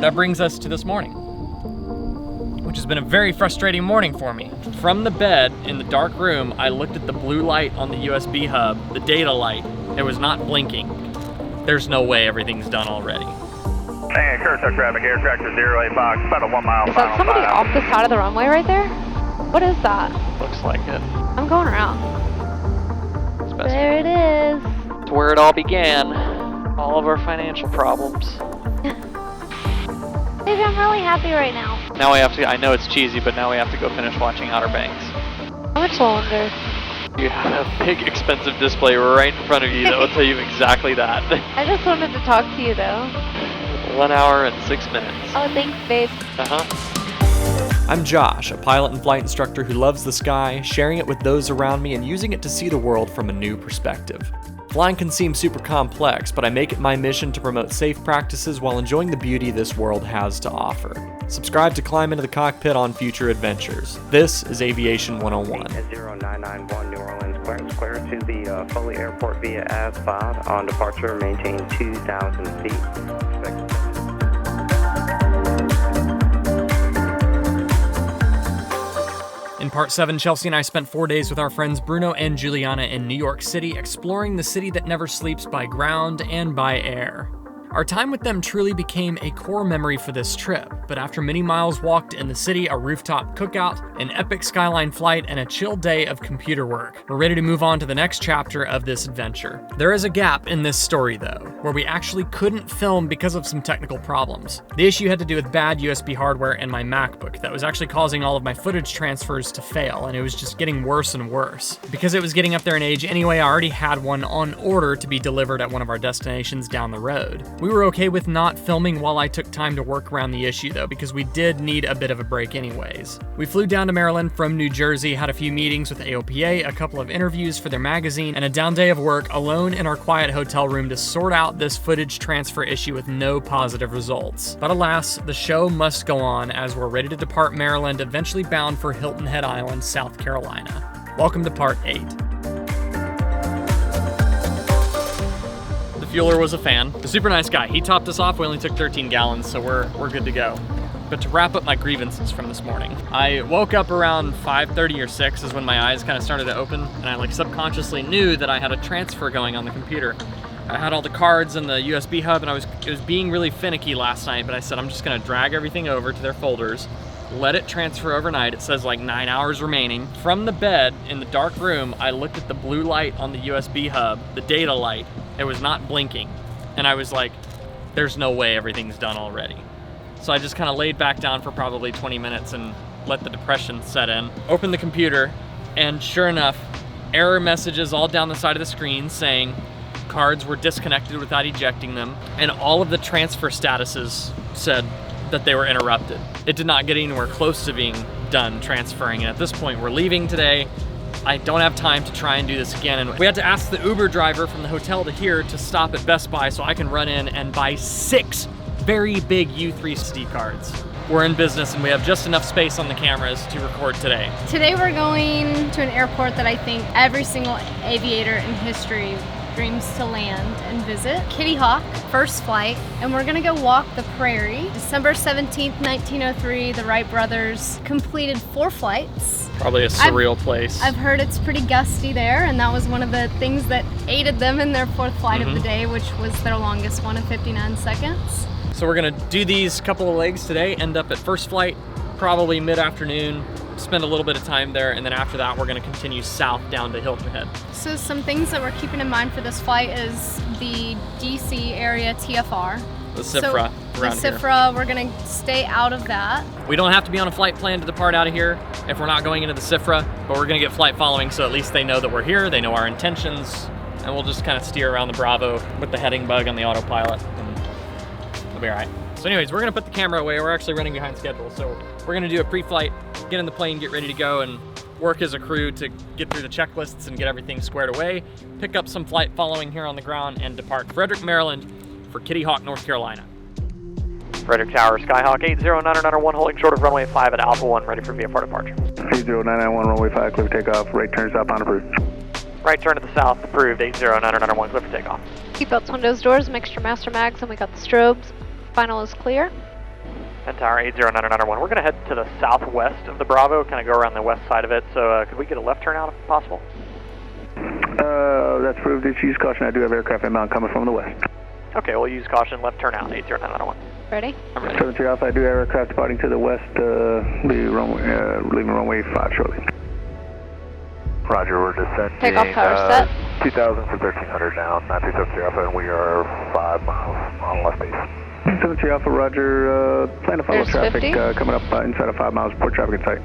That brings us to this morning, which has been a very frustrating morning for me. From the bed in the dark room, I looked at the blue light on the USB hub, the data light. It was not blinking. There's no way everything's done already. Hey, Currituck traffic, air tractor 08 box, about a 1 mile. Is that somebody off the side of the runway right there? What is that? Looks like it. I'm going around. There it is. It's where it all began. All of our financial problems. Baby, I'm really happy right now. Now we have to, I know it's cheesy, but now we have to go finish watching Outer Banks. How much longer? You have a big expensive display right in front of you that will tell you exactly that. I just wanted to talk to you though. 1 hour and 6 minutes. Oh, thanks, babe. I'm Josh, a pilot and flight instructor who loves the sky, sharing it with those around me and using it to see the world from a new perspective. Flying can seem super complex, but I make it my mission to promote safe practices while enjoying the beauty this world has to offer. Subscribe to climb into the cockpit on future adventures. This is Aviation 101. 0991 New Orleans, clear to the Foley Airport via AS5 on departure, maintain 2,000 feet. In Part 7, Chelsea and I spent 4 days with our friends Bruno and Juliana in New York City, exploring the city that never sleeps by ground and by air. Our time with them truly became a core memory for this trip, but after many miles walked in the city, a rooftop cookout, an epic skyline flight, and a chill day of computer work, we're ready to move on to the next chapter of this adventure. There is a gap in this story, though, where we actually couldn't film because of some technical problems. The issue had to do with bad USB hardware in my MacBook that was actually causing all of my footage transfers to fail, and it was just getting worse and worse. Because it was getting up there in age anyway, I already had one on order to be delivered at one of our destinations down the road. We were okay with not filming while I took time to work around the issue though, because we did need a bit of a break anyways. We flew down to Maryland from New Jersey, had a few meetings with AOPA, a couple of interviews for their magazine, and a down day of work alone in our quiet hotel room to sort out this footage transfer issue with no positive results. But alas, the show must go on as we're ready to depart Maryland, eventually bound for Hilton Head Island, South Carolina. Welcome to Part 8. Fueler was a fan. A super nice guy. He topped us off. We only took 13 gallons, so we're good to go. But to wrap up my grievances from this morning, I woke up around 5:30 or 6 is when my eyes kind of started to open, and I subconsciously knew that I had a transfer going on the computer. I had all the cards and the USB hub, and it was being really finicky last night, but I said I'm just gonna drag everything over to their folders, let it transfer overnight. It says 9 hours remaining. From the bed in the dark room, I looked at the blue light on the USB hub, the data light. It was not blinking. And I was like, there's no way everything's done already. So I just kind of laid back down for probably 20 minutes and let the depression set in. Opened the computer, and sure enough, error messages all down the side of the screen saying cards were disconnected without ejecting them, and all of the transfer statuses said that they were interrupted. It did not get anywhere close to being done transferring, and at this point we're leaving today. I don't have time to try and do this again, and we had to ask the Uber driver from the hotel to here to stop at Best Buy so I can run in and buy 6 very big U3 SD cards. We're in business and we have just enough space on the cameras to record today. Today we're going to an airport that I think every single aviator in history dreams to land and visit. Kitty Hawk, first flight, and we're gonna go walk the prairie. December 17th, 1903, the Wright brothers completed 4 flights. Probably a surreal place. I've heard it's pretty gusty there, and that was one of the things that aided them in their 4th flight of the day, which was their longest one of 59 seconds. So we're gonna do these couple of legs today, end up at first flight, probably mid-afternoon, spend a little bit of time there, and then after that we're gonna continue south down to Hilton Head. So some things that we're keeping in mind for this flight is the DC area TFR. The CIFRA around here. The CIFRA, we're gonna stay out of that. We don't have to be on a flight plan to depart out of here if we're not going into the CIFRA, but we're gonna get flight following so at least they know that we're here, they know our intentions, and we'll just kind of steer around the Bravo with the heading bug on the autopilot, and it'll be all right. So anyways, we're gonna put the camera away. We're actually running behind schedule, so we're gonna do a pre-flight, get in the plane, get ready to go, and work as a crew to get through the checklists and get everything squared away, pick up some flight following here on the ground, and depart Frederick, Maryland for Kitty Hawk, North Carolina. Frederick Tower, Skyhawk 80991 holding short of runway 5 at Alpha 1, ready for VFR departure. 80991 runway 5, clear for takeoff, right turn southbound approved. Right turn to the south, approved, 80991, clear for takeoff. Seatbelts, windows, doors, mixture, master mags, and we got the strobes. Final is clear. 10 Tower 80991. We're going to head to the southwest of the Bravo, kind of go around the west side of it. So could we get a left turn out if possible? That's proved. It's use caution. I do have aircraft inbound coming from the west. Okay, we'll use caution, left turn out, 80991. Ready? I'm ready. 73 Alpha, I do have aircraft departing to the west, leaving runway 5 shortly. Roger, we're descending. Takeoff power set. 2000 for 1300 now, 937 Alpha, and we are 5 miles on left base. 73 Alpha, Roger, plan to follow There's traffic 50. Coming up inside of 5 miles, report traffic in sight.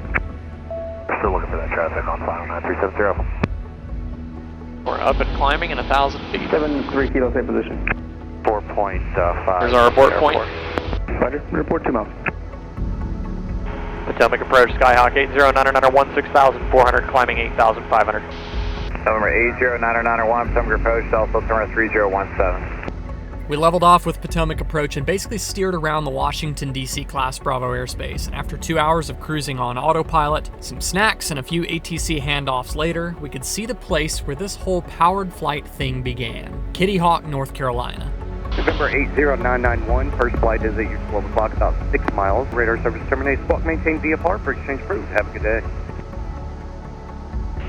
Still looking for that traffic on final 9370 Alpha. We're up and climbing in 1,000 feet. 73 kilo, same position. 4.5. There's our report point. Roger, report 2 miles. Potomac approach, Skyhawk 80991, 6,400, climbing 8,500. November 80991, Potomac approach, Delta Turner 3017. We leveled off with Potomac approach and basically steered around the Washington, D.C. class Bravo airspace. And after 2 hours of cruising on autopilot, some snacks, and a few ATC handoffs later, we could see the place where this whole powered flight thing began. Kitty Hawk, North Carolina. November 80991, first flight is at 12 o'clock, about 6 miles. Radar service terminates, squawk maintain VFR for exchange approved. Have a good day.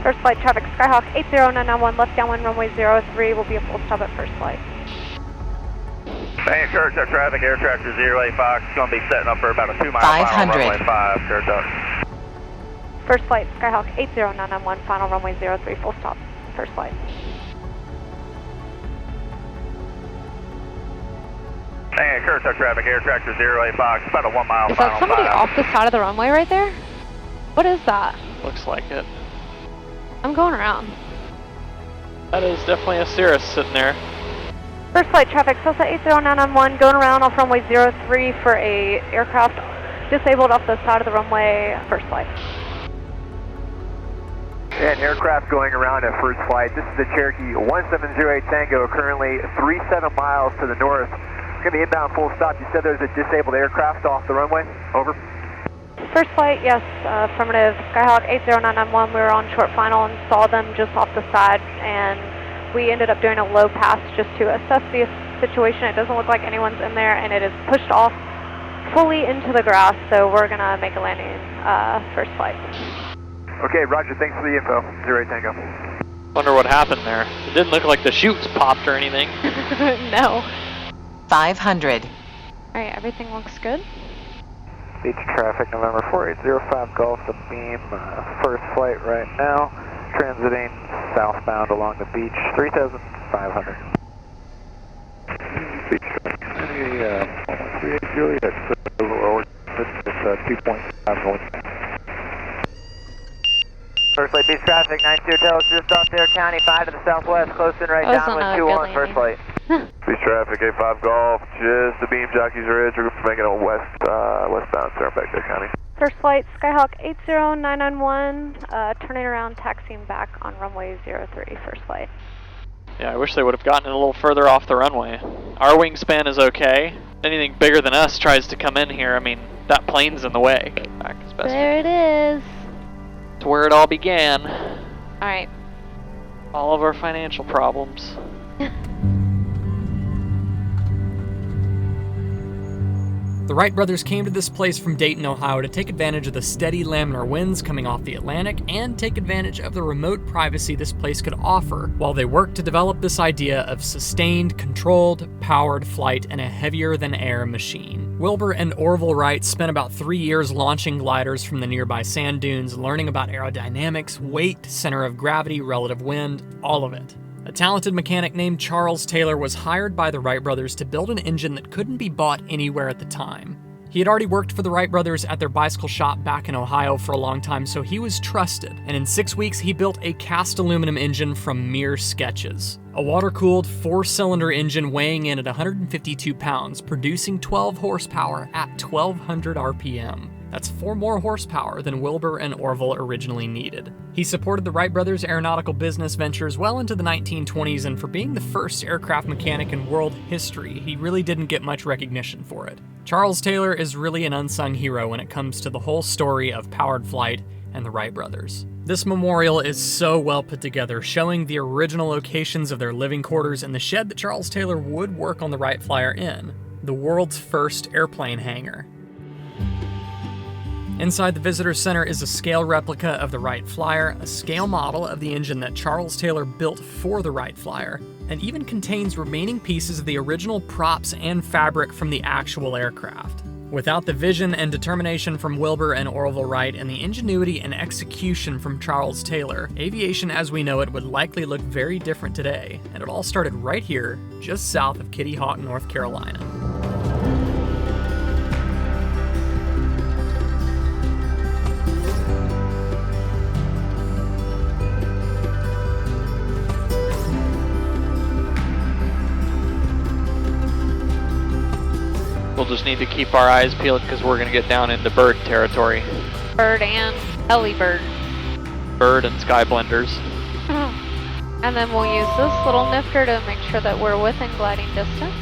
First flight traffic, Skyhawk 80991, left downwind runway 03 will be a full stop at first flight. Hey, Church up traffic, air tractor 08 Fox, going to be setting up for about a 2 mile 500. final, runway 5, Church up. First flight, Skyhawk 80991, final runway 03, full stop, first flight. Hey, Church up traffic, air tractor 08 Fox, about a 1 mile Is final, that somebody 5. off the side of the runway right there? What is that? Looks like it. I'm going around. That is definitely a Cirrus sitting there. First flight traffic, Cessna 80991, going around off runway 03 for a aircraft disabled off the side of the runway, first flight. And aircraft going around at first flight. This is the Cherokee 1708 Tango, currently 37 miles to the north. It's going to be inbound full stop. You said there's a disabled aircraft off the runway. Over. First flight, yes, affirmative. Skyhawk 80991, we were on short final and saw them just off the side, and we ended up doing a low pass just to assess the situation. It doesn't look like anyone's in there, and it is pushed off fully into the grass, so we're going to make a landing first flight. Okay, Roger, thanks for the info. 08 Tango. Wonder what happened there. It didn't look like the chutes popped or anything. No. 500. Alright, everything looks good. Beach traffic, November 4805 Golf, the beam, first flight right now, transiting southbound along the beach, 3,500. Beach traffic, 38 Juliet, it's 2.5 north. First flight, beach traffic, 92 Hotel, just off there, County 5 to the southwest, close in right That was down not with a 2-1, good first landing. flight. Beach traffic, A5 Golf, just the beam jockeys ridge, we're making a westbound turn back to County. First flight, Skyhawk 80991, turning around, taxiing back on runway 03, first flight. Yeah, I wish they would have gotten it a little further off the runway. Our wingspan is okay. Anything bigger than us tries to come in here, I mean, that plane's in the way. Back as best There it is. It's where it all began. Alright. All of our financial problems. The Wright brothers came to this place from Dayton, Ohio to take advantage of the steady laminar winds coming off the Atlantic and take advantage of the remote privacy this place could offer while they worked to develop this idea of sustained, controlled, powered flight in a heavier-than-air machine. Wilbur and Orville Wright spent about 3 years launching gliders from the nearby sand dunes, learning about aerodynamics, weight, center of gravity, relative wind, all of it. A talented mechanic named Charles Taylor was hired by the Wright brothers to build an engine that couldn't be bought anywhere at the time. He had already worked for the Wright brothers at their bicycle shop back in Ohio for a long time, so he was trusted, and in 6 weeks he built a cast aluminum engine from mere sketches. A water-cooled 4-cylinder engine weighing in at 152 pounds, producing 12 horsepower at 1,200 RPM. That's 4 more horsepower than Wilbur and Orville originally needed. He supported the Wright brothers' aeronautical business ventures well into the 1920s, and for being the first aircraft mechanic in world history, he really didn't get much recognition for it. Charles Taylor is really an unsung hero when it comes to the whole story of powered flight and the Wright brothers. This memorial is so well put together, showing the original locations of their living quarters and the shed that Charles Taylor would work on the Wright Flyer in, the world's first airplane hangar. Inside the Visitor Center is a scale replica of the Wright Flyer, a scale model of the engine that Charles Taylor built for the Wright Flyer, and even contains remaining pieces of the original props and fabric from the actual aircraft. Without the vision and determination from Wilbur and Orville Wright and the ingenuity and execution from Charles Taylor, aviation as we know it would likely look very different today, and it all started right here, just south of Kitty Hawk, North Carolina. We'll just need to keep our eyes peeled because we're going to get down into bird territory. Bird and Ellie bird. Bird and sky blenders. And then we'll use this little nifter to make sure that we're within gliding distance.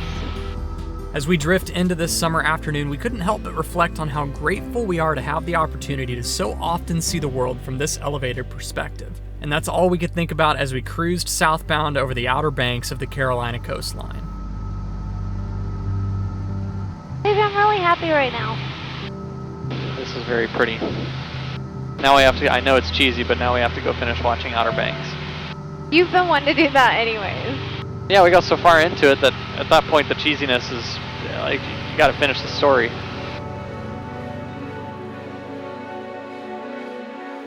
As we drift into this summer afternoon, we couldn't help but reflect on how grateful we are to have the opportunity to so often see the world from this elevated perspective. And that's all we could think about as we cruised southbound over the Outer Banks of the Carolina coastline. Baby, I'm really happy right now. This is very pretty. Now we have to, I know it's cheesy, but now we have to go finish watching Outer Banks. You've been wanting to do that anyways. Yeah, we got so far into it that at that point the cheesiness is, like, you gotta finish the story.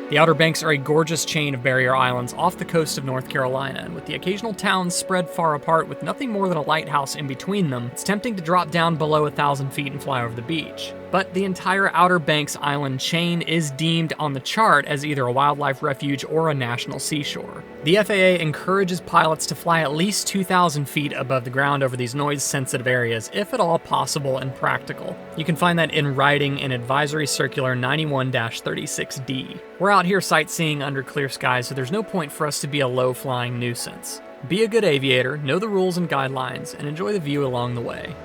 The Outer Banks are a gorgeous chain of barrier islands off the coast of North Carolina, and with the occasional towns spread far apart with nothing more than a lighthouse in between them, it's tempting to drop down below 1,000 feet and fly over the beach. But the entire Outer Banks island chain is deemed on the chart as either a wildlife refuge or a national seashore. The FAA encourages pilots to fly at least 2,000 feet above the ground over these noise-sensitive areas, if at all possible and practical. You can find that in writing in Advisory Circular 91-36D. We're out here sightseeing under clear skies, so there's no point for us to be a low-flying nuisance. Be a good aviator, know the rules and guidelines, and enjoy the view along the way.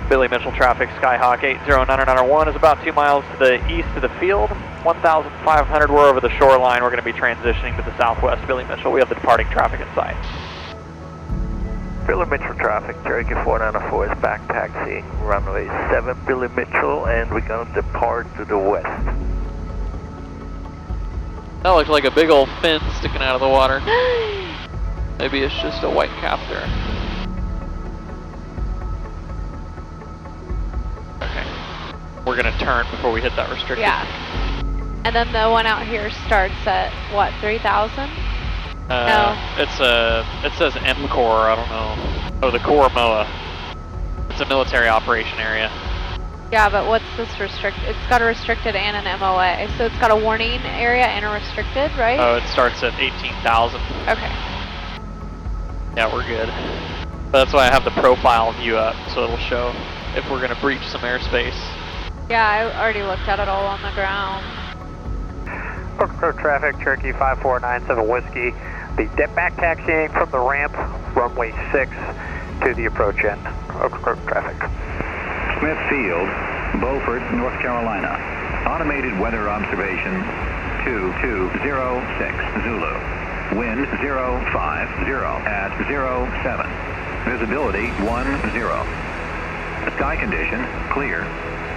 Billy Mitchell traffic, Skyhawk 809901 is about 2 miles to the east of the field. 1,500, we're over the shoreline. We're going to be transitioning to the southwest. Billy Mitchell, we have the departing traffic in sight. Billy Mitchell traffic, Cherokee 4904 is back taxi, runway 7 Billy Mitchell, and we're going to depart to the west. That looks like a big old fin sticking out of the water. Maybe it's just a white cap there. Okay. We're going to turn before we hit that restriction. Yeah. And then the one out here starts at, what, 3,000? No. It says MCOR, I don't know. Oh, the Corps MOA. It's a military operation area. Yeah, but what's this restricted? It's got a restricted and an MOA. So it's got a warning area and a restricted, right? Oh, it starts at 18,000. Okay. Yeah, we're good. But that's why I have the profile view up, so it'll show if we're going to breach some airspace. Yeah, I already looked at it all on the ground. Oak traffic, Cherokee 5497 Whiskey. The back taxiing from the ramp, runway 6 to the approach end. Oak traffic. Smithfield, Beaufort, North Carolina. Automated weather observation 2206 Zulu. Wind 050 at 07. Visibility 10. Sky condition clear.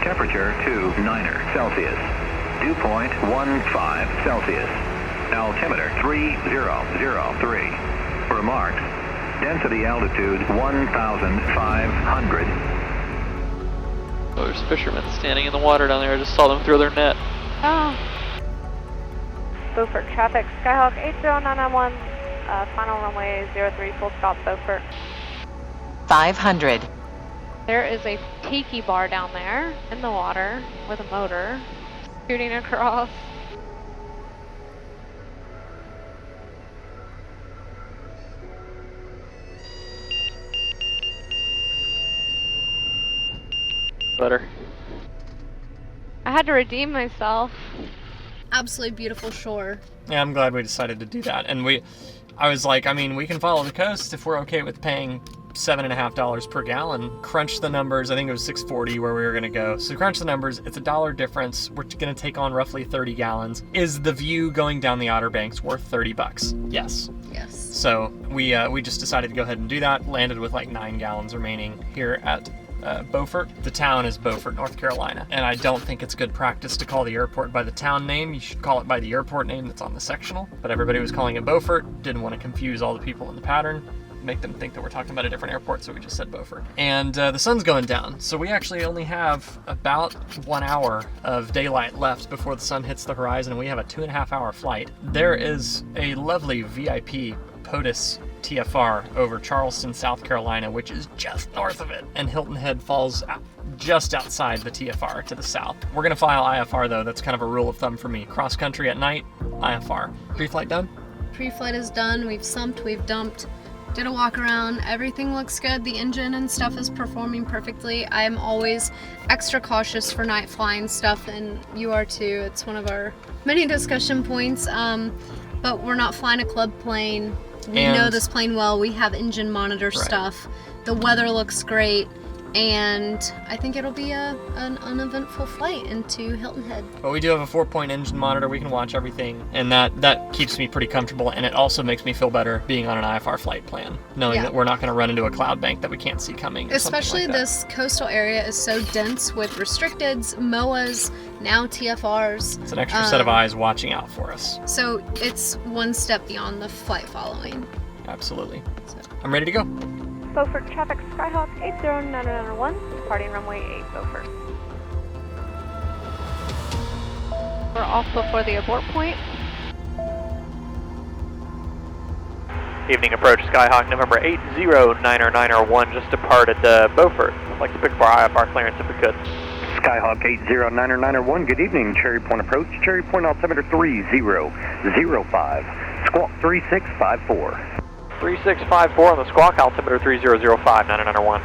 Temperature 29 Celsius. Dew point 15 Celsius. Altimeter 3003. Remarks. Density altitude 1,500. Oh, there's fishermen standing in the water down there. I just saw them throw their net. Oh. Beaufort traffic, Skyhawk 80991, final runway 03, full stop, Beaufort. 500. There is a tiki bar down there in the water with a motor shooting across. Better. I had to redeem myself. Absolutely beautiful shore. Yeah, I'm glad we decided to do that. And I was like, I mean, we can follow the coast if we're okay with paying $7.50 per gallon. Crunch the numbers. I think it was $6.40 where we were going to go. So crunch the numbers. It's $1 difference. We're going to take on roughly 30 gallons. Is the view going down the Outer Banks worth $30? Yes. Yes. So we just decided to go ahead and do that. Landed with like 9 gallons remaining here at Beaufort. The town is Beaufort, North Carolina, and I don't think it's good practice to call the airport by the town name. You should call it by the airport name that's on the sectional, but everybody was calling it Beaufort. Didn't want to confuse all the people in the pattern, make them think that we're talking about a different airport, so we just said Beaufort. And the sun's going down, so we actually only have about 1 hour of daylight left before the sun hits the horizon, and we have a 2.5-hour flight. There is a lovely VIP POTUS TFR over Charleston, South Carolina, which is just north of it, and Hilton Head falls just outside the TFR to the south. We're gonna fly IFR though. That's kind of a rule of thumb for me. Cross country at night, IFR. Pre-flight done? Pre-flight is done. We've sumped, we've dumped, did a walk around. Everything looks good. The engine and stuff is performing perfectly. I am always extra cautious for night flying stuff, and you are too. It's one of our many discussion points, but we're not flying a club plane. We know this plane well. We have engine monitor stuff. The weather looks great, and I think it'll be an uneventful flight into Hilton Head. But we do have a 4-point engine monitor. We can watch everything, and that keeps me pretty comfortable, and it also makes me feel better being on an IFR flight plan, knowing that we're not going to run into a cloud bank that we can't see coming. Especially like this coastal area is so dense with restricteds, MOAs, now TFRs. It's an extra set of eyes watching out for us. So it's one step beyond the flight following. Absolutely. So. I'm ready to go. Beaufort traffic, Skyhawk 80991, departing runway 8 Beaufort. We're off before the abort point. Evening approach, Skyhawk, November 80991, just departed Beaufort. I'd like to pick up our IFR clearance if we could. Skyhawk 80991, good evening. Cherry Point approach, Cherry Point altimeter 3005, squawk 3654. 3654 on the squawk, altimeter 3005, 991.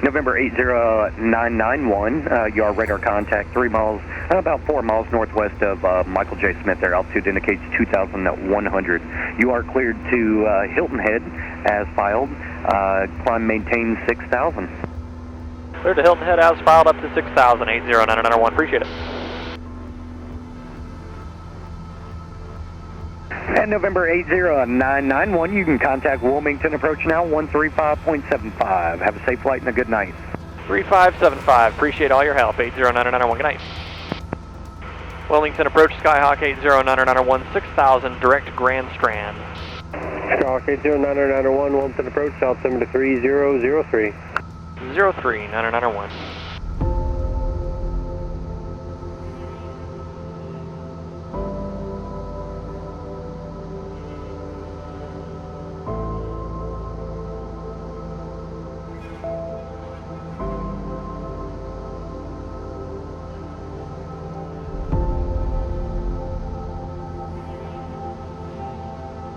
November 80991, you are radar contact 3 miles, about 4 miles northwest of Michael J. Smith there. Altitude indicates 2,100. You are cleared to Hilton Head as filed. Climb maintain 6,000. Cleared to Hilton Head as filed up to 6,000, 80991. Appreciate it. And November 80991, you can contact Wilmington approach now, 135.75. Have a safe flight and a good night. 3575, appreciate all your help, 80991, good night. Wilmington approach, Skyhawk 80991, 6,000, direct Grand Strand. Skyhawk 80991, Wilmington approach, altimeter 3003. 03, 991.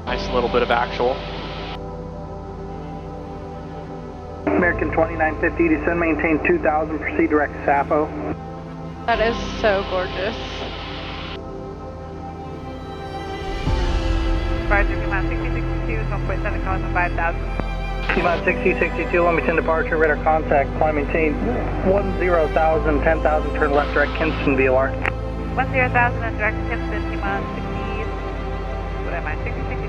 Nice little bit of actual. American 2950, descend, maintain 2,000, proceed direct Sappho. That is so gorgeous. Departure, Command 6062, 1.7 calling for 5,000. Command 6062, Wilmington departure, radar contact, climb maintain 10,000, 10,000, turn left direct Kinston VOR. 10,000 and direct Kinston, Command 60, what am I, 6062.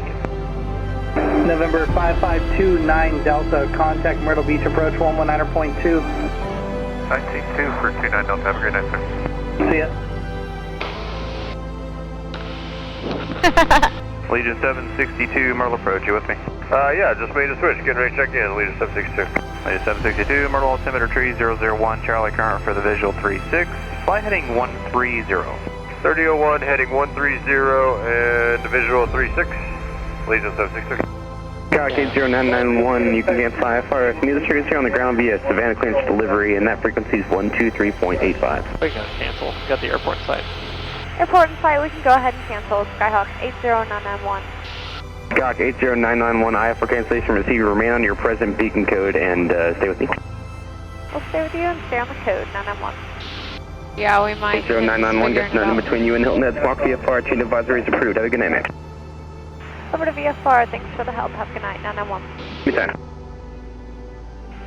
November 5529 Delta, contact Myrtle Beach approach 119.2. 962 for 29 Delta, have a great night, sir. See ya. Legion 762, Myrtle approach, you with me? Yeah, just made a switch, getting ready to check in, Legion 762. Legion 762, Myrtle altimeter 3001, Charlie current for the visual 36, flight heading 130. 3001 heading 130 and visual 36, Legion 762. Skyhawk 80991, you can cancel IFR. Neither triggers here on the ground via Savannah clearance delivery, and that frequency is 123.85. We can cancel, got the airport site. Airport in sight, we can go ahead and cancel. Skyhawk 80991. Skyhawk 80991, IFR cancellation received. Remain on your present beacon code and stay with me. We'll stay with you and stay on the code, 991. Yeah, we might. 80991, just none between you and Hilton Head. Squawk VFR, chain advisory is approved. Have a good night, man. Over to VFR, thanks for the help. Have a good night, 991. Good time.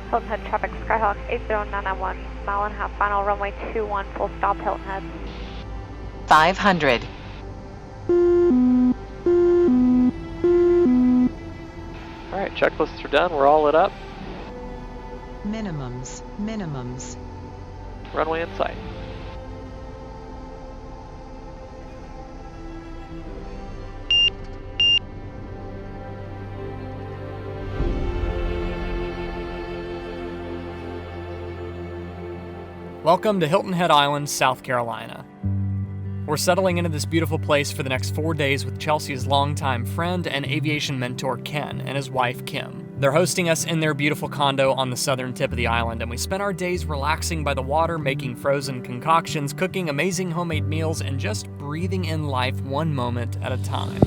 Hilton Head traffic, Skyhawk 80991, mile and a half final, runway 21, full stop, Hilton Head. 500. All right, checklists are done. We're all lit up. Minimums. Runway in sight. Welcome to Hilton Head Island, South Carolina. We're settling into this beautiful place for the next 4 days with Chelsea's longtime friend and aviation mentor Ken and his wife Kim. They're hosting us in their beautiful condo on the southern tip of the island, and we spent our days relaxing by the water, making frozen concoctions, cooking amazing homemade meals, and just breathing in life one moment at a time.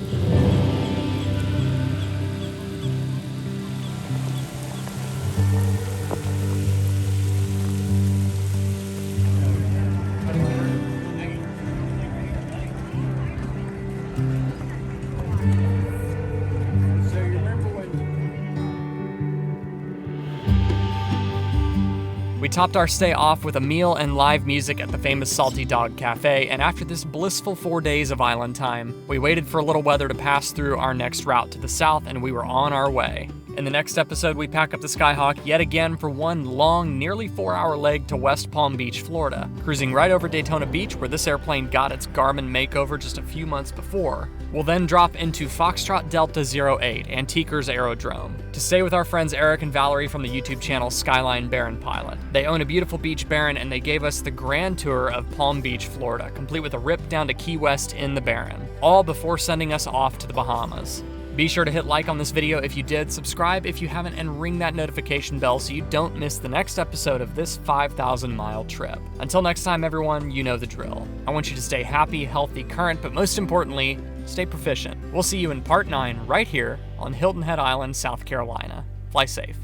We topped our stay off with a meal and live music at the famous Salty Dog Cafe, and after this blissful 4 days of island time, we waited for a little weather to pass through our next route to the south, and we were on our way. In the next episode, we pack up the Skyhawk yet again for one long, nearly 4-hour leg to West Palm Beach, Florida, cruising right over Daytona Beach, where this airplane got its Garmin makeover just a few months before. We'll then drop into Foxtrot Delta 08, Antiquers Aerodrome, to stay with our friends Eric and Valerie from the YouTube channel Skyline Baron Pilot. They own a beautiful beach Baron, and they gave us the grand tour of Palm Beach, Florida, complete with a rip down to Key West in the Baron, all before sending us off to the Bahamas. Be sure to hit like on this video if you did, subscribe if you haven't, and ring that notification bell so you don't miss the next episode of this 5,000-mile trip. Until next time, everyone, you know the drill. I want you to stay happy, healthy, current, but most importantly, stay proficient. We'll see you in Part 9 right here on Hilton Head Island, South Carolina. Fly safe.